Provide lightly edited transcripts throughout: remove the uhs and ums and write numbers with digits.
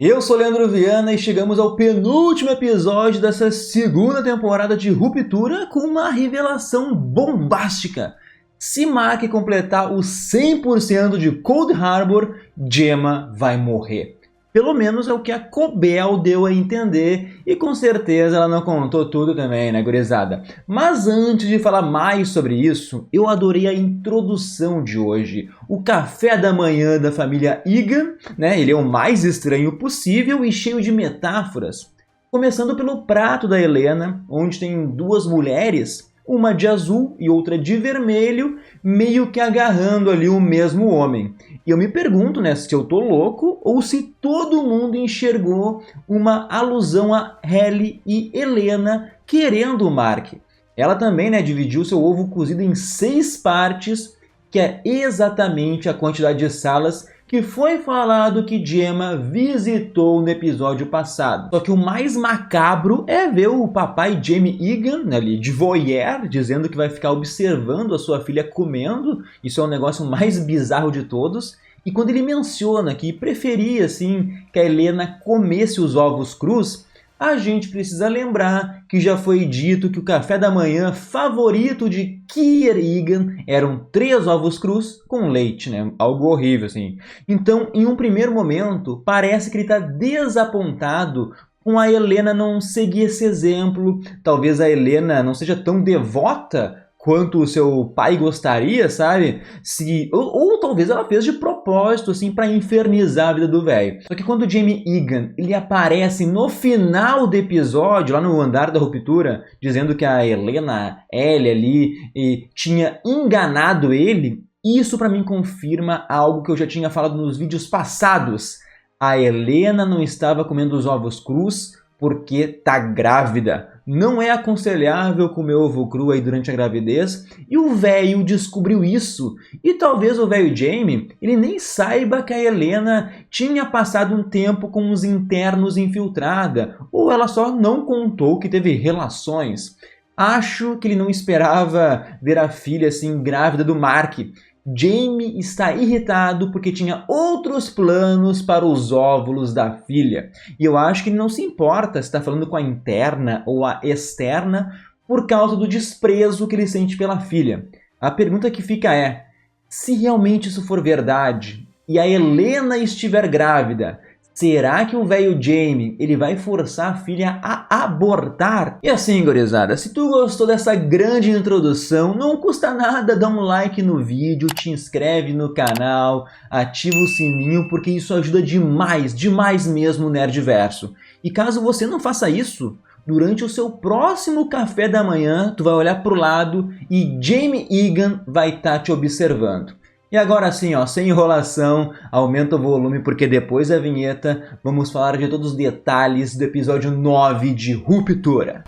Eu sou Leandro Viana e chegamos ao penúltimo episódio dessa segunda temporada de Ruptura com uma revelação bombástica. Se Mark completar os 100% de Cold Harbor, Gemma vai morrer. Pelo menos é o que a Cobell deu a entender e com certeza ela não contou tudo também, né, gurizada? Mas antes de falar mais sobre isso, eu adorei a introdução de hoje. O café da manhã da família Egan, né? Ele é o mais estranho possível e cheio de metáforas. Começando pelo prato da Helena, onde tem duas mulheres, uma de azul e outra de vermelho, meio que agarrando ali o mesmo homem. E eu me pergunto, né, se eu tô louco ou se todo mundo enxergou uma alusão a Halle e Helena querendo o Mark. Ela também, né, dividiu seu ovo cozido em 6 partes, que é exatamente a quantidade de salas que foi falado que Gemma visitou no episódio passado. Só que o mais macabro é ver o papai Jamie Egan, ali de voyeur, dizendo que vai ficar observando a sua filha comendo. Isso é o negócio mais bizarro de todos. E quando ele menciona que preferia assim que a Helena comesse os ovos crus, a gente precisa lembrar que já foi dito que o café da manhã favorito de Kier Egan eram 3 ovos crus com leite, né? Algo horrível, assim. Então, em um primeiro momento, parece que ele está desapontado com a Helena não seguir esse exemplo. Talvez a Helena não seja tão devota quanto o seu pai gostaria, sabe? Ou talvez ela fez de propósito, assim, para infernizar a vida do velho. Só que quando o Jamie Egan, ele aparece no final do episódio, lá no andar da ruptura, dizendo que a Helena, Ellie ali, tinha enganado ele, isso para mim confirma algo que eu já tinha falado nos vídeos passados. A Helena não estava comendo os ovos crus porque tá grávida. Não é aconselhável comer ovo cru aí durante a gravidez, e o velho descobriu isso. E talvez o velho Jamie, ele nem saiba que a Helena tinha passado um tempo com os internos infiltrada, ou ela só não contou que teve relações. Acho que ele não esperava ver a filha assim grávida do Mark. Jamie está irritado porque tinha outros planos para os óvulos da filha. E eu acho que ele não se importa se está falando com a interna ou a externa por causa do desprezo que ele sente pela filha. A pergunta que fica é, se realmente isso for verdade e a Helena estiver grávida, será que o velho Jamie ele vai forçar a filha a abortar? E assim, gurizada, se tu gostou dessa grande introdução, não custa nada dar um like no vídeo, te inscreve no canal, ativa o sininho, porque isso ajuda demais, demais mesmo o Nerdverso. E caso você não faça isso, durante o seu próximo café da manhã, tu vai olhar pro lado e Jamie Egan vai estar te observando. E agora sim, ó, sem enrolação, aumenta o volume porque depois da vinheta vamos falar de todos os detalhes do episódio 9 de Ruptura.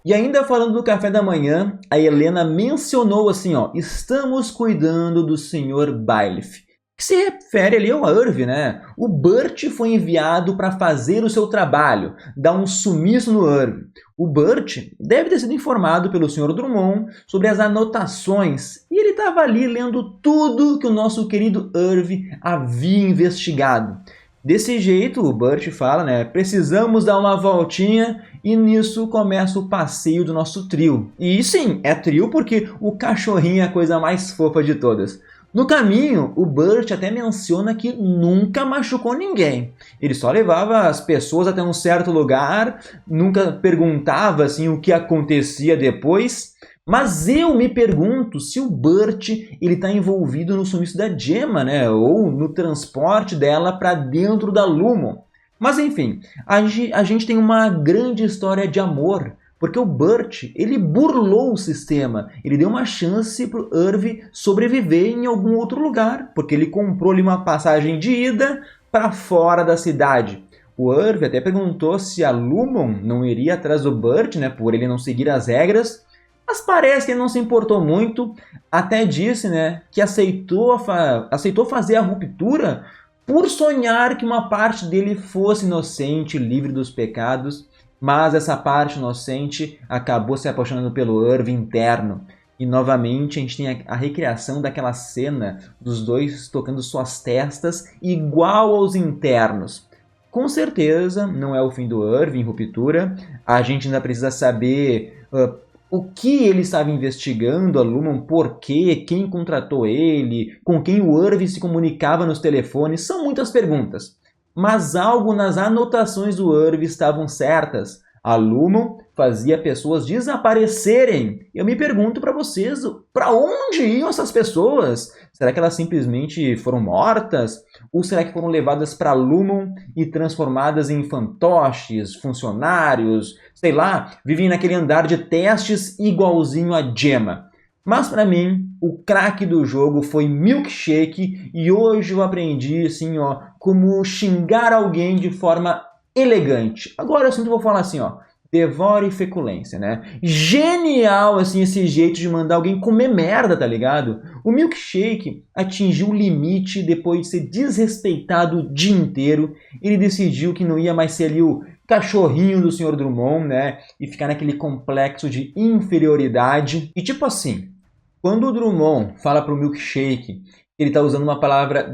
E ainda falando do café da manhã, a Helena mencionou assim, ó, estamos cuidando do Sr. Bailiff. Que se refere ali ao Irv, né? O Burt foi enviado para fazer o seu trabalho, dar um sumiço no Irv. O Burt deve ter sido informado pelo Sr. Drummond sobre as anotações e ele estava ali lendo tudo que o nosso querido Irv havia investigado. Desse jeito, o Burt fala, né? Precisamos dar uma voltinha e nisso começa o passeio do nosso trio. E sim, é trio porque o cachorrinho é a coisa mais fofa de todas. No caminho, o Burt até menciona que nunca machucou ninguém. Ele só levava as pessoas até um certo lugar, nunca perguntava assim, o que acontecia depois. Mas eu me pergunto se o Burt está envolvido no sumiço da Gemma, né? Ou no transporte dela para dentro da Lumon. Mas enfim, a gente tem uma grande história de amor. Porque o Burt, ele burlou o sistema, ele deu uma chance para o Irv sobreviver em algum outro lugar, porque ele comprou ali uma passagem de ida para fora da cidade. O Irv até perguntou se a Lumon não iria atrás do Burt, né, por ele não seguir as regras, mas parece que ele não se importou muito, até disse, né, que aceitou fazer a ruptura por sonhar que uma parte dele fosse inocente, livre dos pecados, mas essa parte inocente acabou se apaixonando pelo Irv interno. E novamente a gente tem a recriação daquela cena dos dois tocando suas testas igual aos internos. Com certeza não é o fim do Irving em Ruptura, a gente ainda precisa saber o que ele estava investigando, a Lumon, por quê, quem contratou ele, com quem o Irving se comunicava nos telefones, são muitas perguntas. Mas algo nas anotações do Irving estavam certas. A Lumon fazia pessoas desaparecerem. Eu me pergunto para vocês, para onde iam essas pessoas? Será que elas simplesmente foram mortas? Ou será que foram levadas para Lumon e transformadas em fantoches, funcionários, sei lá, vivem naquele andar de testes igualzinho a Gemma? Mas para mim, o craque do jogo foi Milkshake e hoje eu aprendi assim, ó, como xingar alguém de forma elegante. Agora eu sempre vou falar assim, ó, devore feculência, né? Genial, assim, esse jeito de mandar alguém comer merda, tá ligado? O Milkshake atingiu o limite depois de ser desrespeitado o dia inteiro. Ele decidiu que não ia mais ser ali o cachorrinho do Sr. Drummond, né? E ficar naquele complexo de inferioridade. E tipo assim, quando o Drummond fala pro Milkshake que ele tá usando uma palavra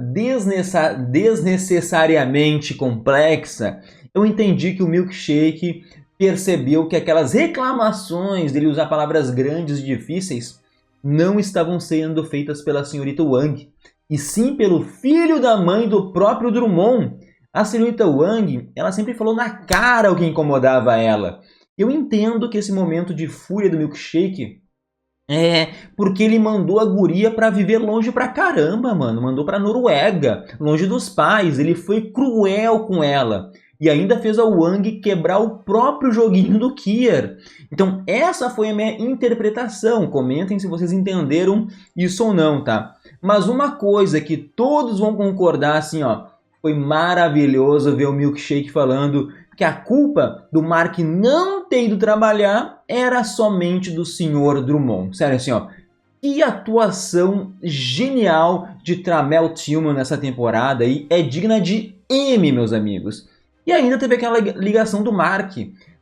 desnecessariamente complexa, eu entendi que o Milkshake percebeu que aquelas reclamações dele usar palavras grandes e difíceis não estavam sendo feitas pela senhorita Wang, e sim pelo filho da mãe do próprio Drummond. A senhorita Wang, ela sempre falou na cara o que incomodava ela. Eu entendo que esse momento de fúria do Milkshake é porque ele mandou a guria pra viver longe pra caramba, mano. Mandou pra Noruega, longe dos pais. Ele foi cruel com ela. E ainda fez a Wang quebrar o próprio joguinho do Kier. Então essa foi a minha interpretação. Comentem se vocês entenderam isso ou não, tá? Mas uma coisa que todos vão concordar, assim, ó, foi maravilhoso ver o Milkshake falando que a culpa do Mark não ter ido trabalhar era somente do Sr. Drummond. Sério, assim, ó, que atuação genial de Tramell Tillman nessa temporada aí, é digna de M, meus amigos. E ainda teve aquela ligação do Mark,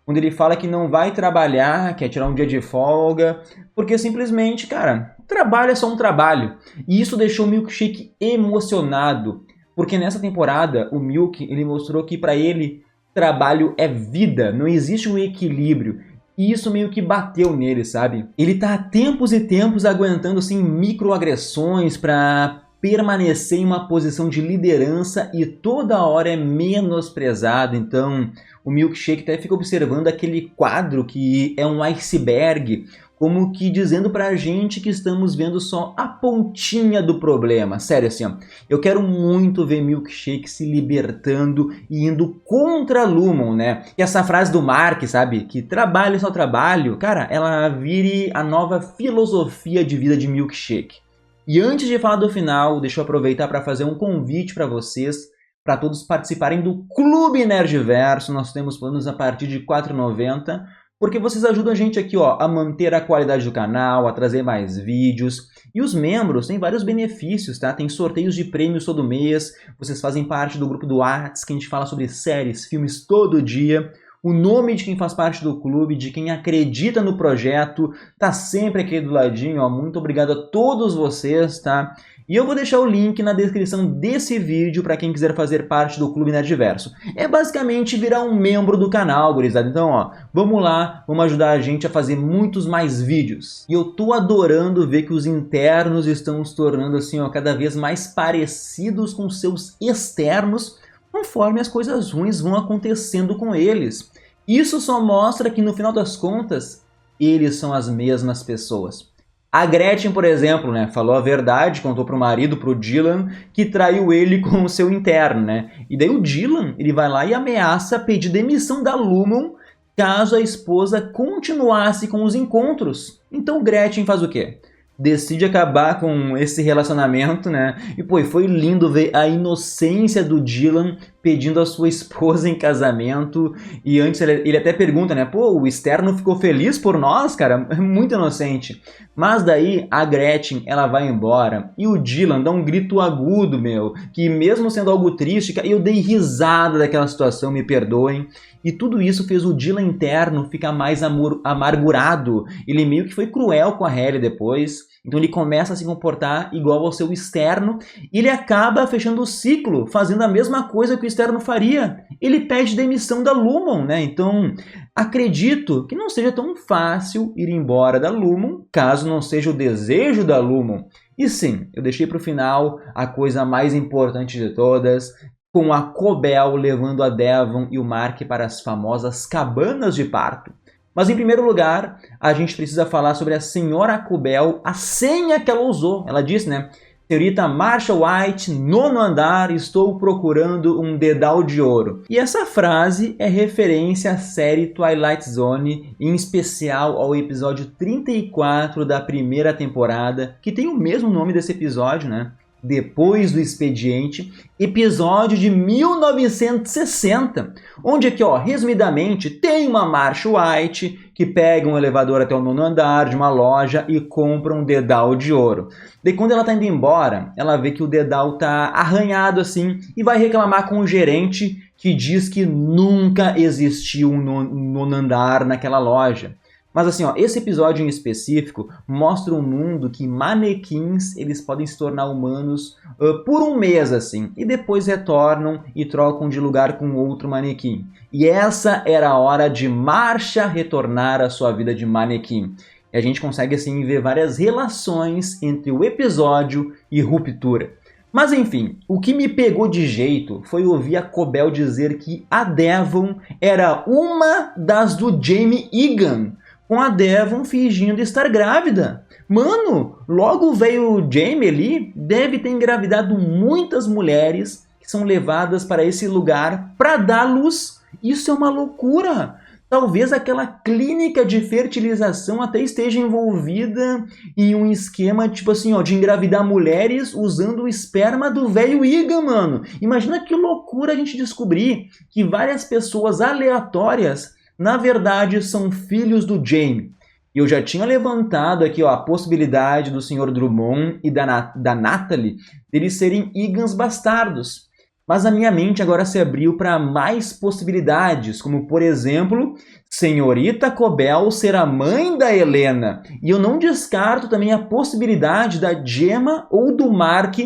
onde ele fala que não vai trabalhar, quer tirar um dia de folga, porque simplesmente, cara, trabalho é só um trabalho. E isso deixou o Milkshake emocionado, porque nessa temporada o Milk, ele mostrou que para ele trabalho é vida, não existe um equilíbrio. E isso meio que bateu nele, sabe? Ele tá há tempos e tempos aguentando assim microagressões para permanecer em uma posição de liderança e toda hora é menosprezado. Então o Milkshake até fica observando aquele quadro que é um iceberg, como que dizendo pra gente que estamos vendo só a pontinha do problema. Sério, assim, ó, eu quero muito ver Milkshake se libertando e indo contra Lumon, né? E essa frase do Mark, sabe? Que trabalho é só trabalho, cara, ela vire a nova filosofia de vida de Milkshake. E antes de falar do final, deixa eu aproveitar para fazer um convite para vocês, para todos participarem do Clube Nerdverso. Nós temos planos a partir de R$ 4,90, porque vocês ajudam a gente aqui, ó, a manter a qualidade do canal, a trazer mais vídeos. E os membros têm vários benefícios, tá? Tem sorteios de prêmios todo mês, vocês fazem parte do grupo do Whats, que a gente fala sobre séries, filmes todo dia. O nome de quem faz parte do clube, de quem acredita no projeto, tá sempre aqui do ladinho, ó. Muito obrigado a todos vocês, tá? E eu vou deixar o link na descrição desse vídeo para quem quiser fazer parte do Clube Nerdverso. É basicamente virar um membro do canal, gurizada. Então, ó, vamos lá, vamos ajudar a gente a fazer muitos mais vídeos. E eu tô adorando ver que os internos estão se tornando assim, ó, cada vez mais parecidos com seus externos, conforme as coisas ruins vão acontecendo com eles. Isso só mostra que, no final das contas, eles são as mesmas pessoas. A Gretchen, por exemplo, né, falou a verdade, contou pro marido, pro Dylan, que traiu ele com o seu interno, né? E daí o Dylan, ele vai lá e ameaça pedir demissão da Lumon caso a esposa continuasse com os encontros. Então Gretchen faz o quê? Decide acabar com esse relacionamento, né? E pô, foi lindo ver a inocência do Dylan pedindo a sua esposa em casamento, e antes ele até pergunta, né, pô, o externo ficou feliz por nós, cara? É muito inocente. Mas daí a Gretchen, ela vai embora, e o Dylan dá um grito agudo, meu, que mesmo sendo algo triste, eu dei risada daquela situação, me perdoem, e tudo isso fez o Dylan interno ficar mais amargurado. Ele meio que foi cruel com a Hayley depois, então ele começa a se comportar igual ao seu externo, e ele acaba fechando o ciclo, fazendo a mesma coisa que o externo faria. Ele pede demissão da Lumon, né? Então, acredito que não seja tão fácil ir embora da Lumon, caso não seja o desejo da Lumon. E sim, eu deixei para o final a coisa mais importante de todas, com a Cobell levando a Devon e o Mark para as famosas cabanas de parto. Mas em primeiro lugar, a gente precisa falar sobre a senhora Cobell, a senha que ela usou. Ela disse, né? Senhorita Marsha White, 9º andar, estou procurando um dedal de ouro. E essa frase é referência à série Twilight Zone, em especial ao episódio 34 da primeira temporada, que tem o mesmo nome desse episódio, né? Depois do Expediente, episódio de 1960, onde aqui, ó, resumidamente, tem uma Marsha White que pega um elevador até o 9º andar de uma loja e compra um dedal de ouro. Daí quando ela tá indo embora, ela vê que o dedal tá arranhado assim e vai reclamar com o gerente, que diz que nunca existiu um 9º andar naquela loja. Mas assim, ó, esse episódio em específico mostra um mundo que manequins eles podem se tornar humanos por um mês, assim, e depois retornam e trocam de lugar com outro manequim. E essa era a hora de Marsha retornar à sua vida de manequim. E a gente consegue, assim, ver várias relações entre o episódio e Ruptura. Mas enfim, o que me pegou de jeito foi ouvir a Cobell dizer que a Devon era uma das do Jamie Egan, com a Devon fingindo estar grávida. Mano, logo veio o Jamie ali, deve ter engravidado muitas mulheres que são levadas para esse lugar para dar luz. Isso é uma loucura. Talvez aquela clínica de fertilização até esteja envolvida em um esquema tipo assim, ó, de engravidar mulheres usando o esperma do velho Egan, mano. Imagina que loucura a gente descobrir que várias pessoas aleatórias na verdade, são filhos do Jamie. E eu já tinha levantado aqui, ó, a possibilidade do Sr. Drummond e da Natalie deles serem Egans bastardos. Mas a minha mente agora se abriu para mais possibilidades, como, por exemplo, Senhorita Cobell ser a mãe da Helena. E eu não descarto também a possibilidade da Gemma ou do Mark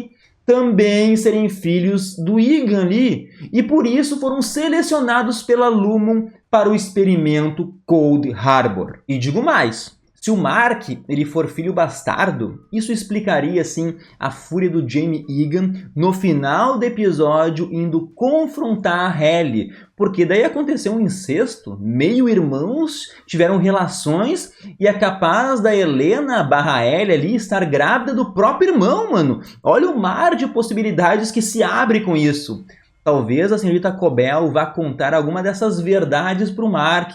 também serem filhos do Egan ali, e por isso foram selecionados pela Lumon para o experimento Cold Harbor. E digo mais, se o Mark ele for filho bastardo, isso explicaria assim a fúria do Jamie Egan no final do episódio indo confrontar a Hayley, porque daí aconteceu um incesto, meio-irmãos tiveram relações e é capaz da Helena barra Hayley ali estar grávida do próprio irmão, mano. Olha o mar de possibilidades que se abre com isso. Talvez a senhorita Cobell vá contar alguma dessas verdades para o Mark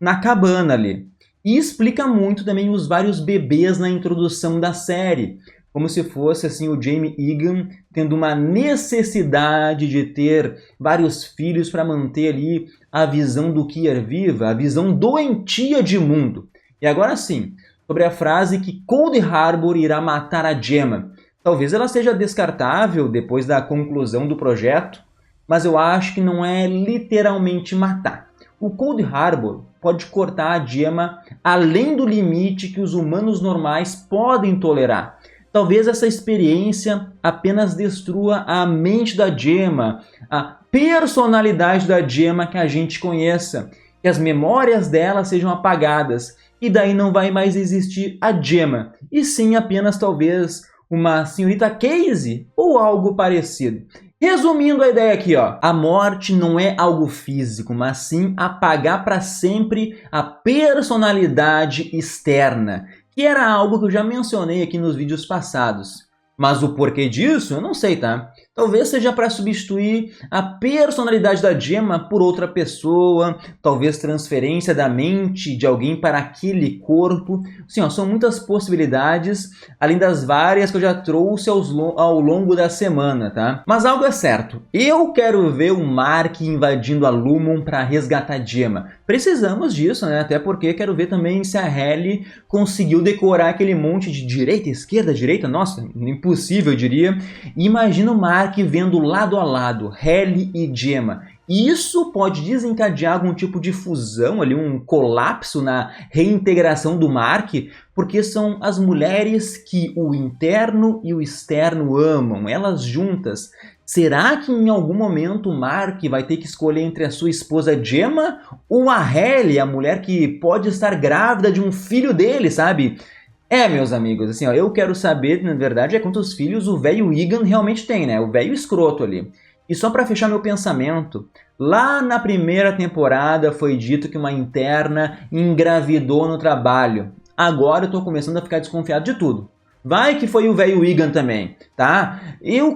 na cabana ali. E explica muito também os vários bebês na introdução da série, como se fosse assim o Jamie Egan tendo uma necessidade de ter vários filhos para manter ali a visão do que é viva, a visão doentia de mundo. E agora sim, sobre a frase que Cold Harbor irá matar a Gemma. Talvez ela seja descartável depois da conclusão do projeto, mas eu acho que não é literalmente matar. O Cold Harbor pode cortar a Gemma além do limite que os humanos normais podem tolerar. Talvez essa experiência apenas destrua a mente da Gemma, a personalidade da Gemma que a gente conheça, que as memórias dela sejam apagadas, e daí não vai mais existir a Gemma, e sim apenas talvez uma senhorita Casey ou algo parecido. Resumindo a ideia aqui, ó, a morte não é algo físico, mas sim apagar para sempre a personalidade externa, que era algo que eu já mencionei aqui nos vídeos passados. Mas o porquê disso, eu não sei, tá? Talvez seja para substituir a personalidade da Gemma por outra pessoa, talvez transferência da mente de alguém para aquele corpo. Sim, ó, são muitas possibilidades, além das várias que eu já trouxe ao longo da semana, tá? Mas algo é certo, eu quero ver o Mark invadindo a Lumon para resgatar a Gemma. Precisamos disso, né? Até porque quero ver também se a Halle conseguiu decorar aquele monte de direita, esquerda, direita. Nossa, impossível, eu diria. Imagina o Mark vendo lado a lado, Halle e Gemma. Isso pode desencadear algum tipo de fusão, ali, um colapso na reintegração do Mark, porque são as mulheres que o interno e o externo amam, elas juntas. Será que em algum momento o Mark vai ter que escolher entre a sua esposa Gemma ou a Halle, a mulher que pode estar grávida de um filho dele, sabe? Meus amigos, assim, ó, eu quero saber, na verdade, quantos filhos o velho Egan realmente tem, né? O velho escroto ali. E só para fechar meu pensamento, lá na primeira temporada foi dito que uma interna engravidou no trabalho. Agora eu tô começando a ficar desconfiado de tudo. Vai que foi o velho Egan também, tá?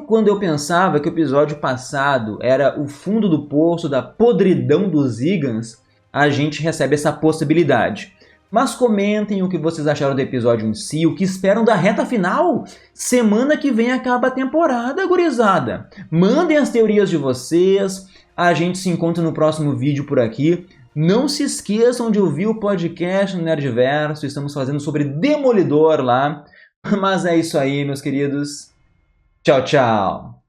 Quando eu pensava que o episódio passado era o fundo do poço da podridão dos Egans, a gente recebe essa possibilidade. Mas comentem o que vocês acharam do episódio em si, o que esperam da reta final. Semana que vem acaba a temporada, gurizada. Mandem as teorias de vocês, a gente se encontra no próximo vídeo por aqui. Não se esqueçam de ouvir o podcast no Nerdverso, estamos fazendo sobre Demolidor lá. Mas é isso aí, meus queridos. Tchau, tchau.